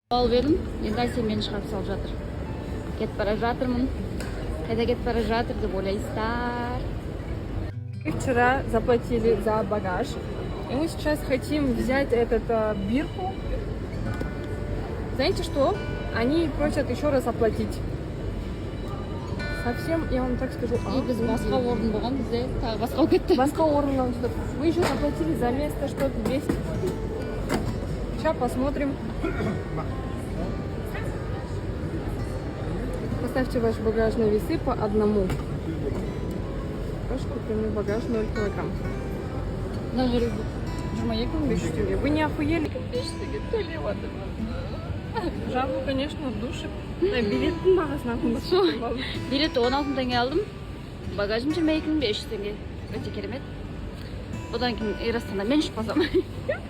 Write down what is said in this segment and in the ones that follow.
Алып едім, енді Айсен мені шығарып салып жатыр. Кетіп бара жатырмын. Қайда кетіп бара жатыр деп ойлайсыздар. Вчера заплатили за багаж, и мы сейчас хотим взять бирку. Знаете что? Они просят еще раз оплатить. Совсем, я вам так скажу. Біз басқа орын болған, бізде тағы басқа болып кетті. Басқа орыннан что-то. Вы еще заплатили за место что-то 200. Сейчас посмотрим. Поставьте ваш багаж на весы по одному. Ваш купленный багаж 0 килограмм. Мына жерде 22 теңге. Вы не охуели? 5 теңге төлеп жатырмын. Жабу, конечно, в душе. Билеттің бағасынан Сол. Билетті 16 теңге алдым. Багажым 22.500 теңге. Өте керемет. Одан кейін Эйр-Астана мен ішіп қалсам.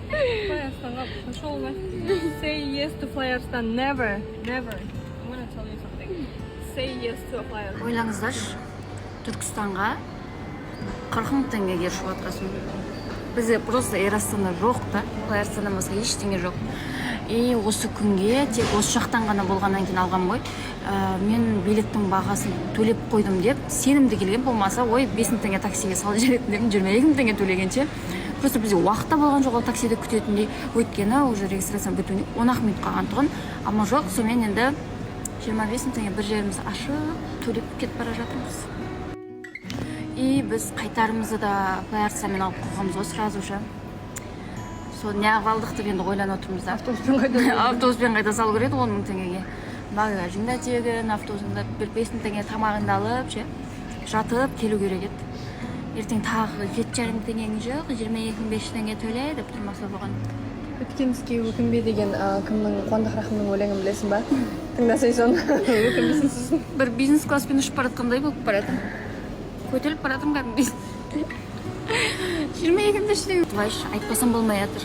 Флайарстанға пошел на. Say yes to Флайарстан. Never. Never. I'm gonna tell you something. Say yes to a Флайарстан. Ойлаңыздаршы, Түркістанға 40 мың теңгеге ұшып жатқасын. Бізде просто Эйр-Астана жоқ та. Флайарстаннан басқа ештеңе жоқ. И осы күнге тек осы жақтан ғана болғаннан кейін алғам ғой. Мен билеттің бағасын төлеп қойдым деп сенімді келген, болмаса ой 5 мың теңге таксиге салып жіберетін деп 22 мың теңге төлегенше. Просто бізде уақытта болған жоқ ол таксиді күтетіндей. Өйткені уже регистрация бітуіне 10 минут қалған тұғын. Ама жоқ, сонымен енді 25 мың теңге бір жерімізді ашып төлеп кетіп бара жатырмыз. И біз қайтарымызды да Флайарстанмен алып қойғанбыз ғой сразу же. Сол неғып алдық деп енді ойланып отырмыз да. Автобуспен қайта салу керек 10 мың теңгеге. Багажың да тегін, автобусында 5 мың теңге тамағыңды алып, жатып келу керек еді. Ертең тағы 7,5 мың теңгең жоқ, 22.500 теңге төле деп тұрмаса болған. Өткенске өкінбе деген кімнің Қуандық Рахымның өлеңін білесің ба? Тыңдасай соны. Өкінбесін сосын. Бір бизнес класспен ұшып баратқандай болып баратым. Көтеріліп баратым кәдімгі. 22.500 теңге. Былайша айтпасам болмай жатыр.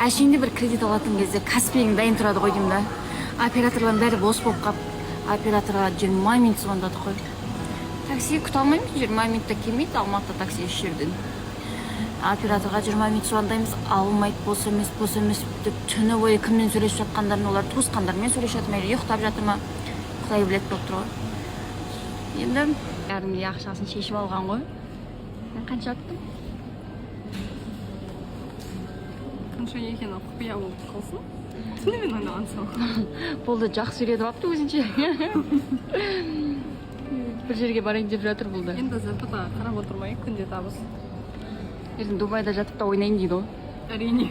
Әшейінде бір кредит алатын кезде Каспиің дайын тұрады ғой деймін да. Операторлардың бәрі бос болып қап, операторға 20 минут звондады қой. Такси күте алмаймыз, 20 минутта келмейді, Алматыда такси еш жерден. Операторға 20 минут звондаймыз, алмайды, бос емес деп түні бойы кіммен сөйлесіп жатқандарын, олар туысқандармен сөйлесіп жатыр ма, ұйықтап жатыр ма, Құдай біледі болып тұр ғой. Енді кәдімгі ақшасын шешіп алған ғой. Мен қанша аттым? Қанша екен құпия болып қалсын? Түнімен ойнаған соң. Болды жақсы сөйледі бапты өзінше. Бір жерге барайын деп жатыр болды. Енді зарплата қарап отырмай күнде табыс. Ертең Дубайда жатып та ойнайын дейді ғой. Әрине.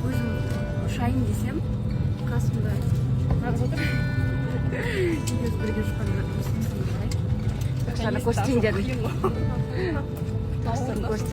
Өзім ұшайын десем, қасымда қарап отыр. Екеуміз бірге ұшқан жатырмыз. Ақшаны көрсетейін дедім.